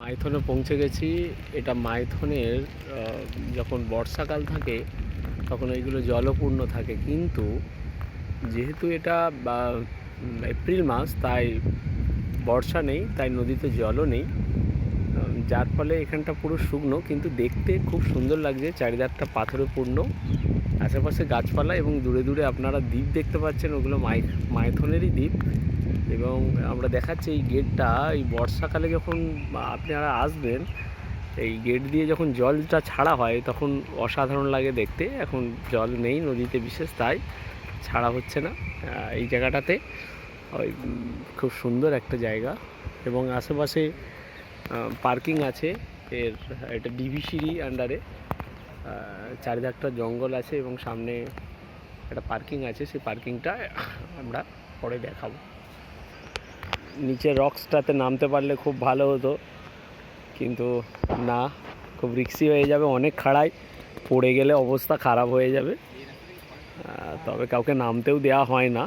মাইথনে পৌঁছে গেছি। এটা মাইথনের যখন বর্ষাকাল থাকে তখন এইগুলো জলপূর্ণ থাকে, কিন্তু যেহেতু এটা এপ্রিল মাস, তাই বর্ষা নেই, তাই নদীতে জলও নেই, যার ফলে এখানটা পুরো শুকনো, কিন্তু দেখতে খুব সুন্দর লাগছে। চারিধারটা পাথরে পূর্ণ, আশেপাশে গাছপালা এবং দূরে দূরে আপনারা দ্বীপ দেখতে পাচ্ছেন, ওগুলো মাইথনেরই দ্বীপ। এবং আমরা দেখাচ্ছি এই গেটটা, এই বর্ষাকালে যখন আপনারা আসবেন, এই গেট দিয়ে যখন জলটা ছাড়া হয় তখন অসাধারণ লাগে দেখতে। এখন জল নেই নদীতে বিশেষ, তাই ছাড়া হচ্ছে না এই জায়গাটাতে। ওই খুব সুন্দর একটা জায়গা এবং আশেপাশে পার্কিং আছে। এটা ডিভিসিরি আন্ডারে চারিধারটা জঙ্গল আছে এবং সামনে একটা পার্কিং আছে। সেই পার্কিংটা আমরা পরে দেখাবো। নিচে রক্সটাতে নামতে পারলে খুব ভালো হতো, কিন্তু না, খুব রিস্কি হয়ে যাবে, অনেক খাড়াই, পড়ে গেলে অবস্থা খারাপ হয়ে যাবে। তবে কাউকে নামতেও দেওয়া হয় না।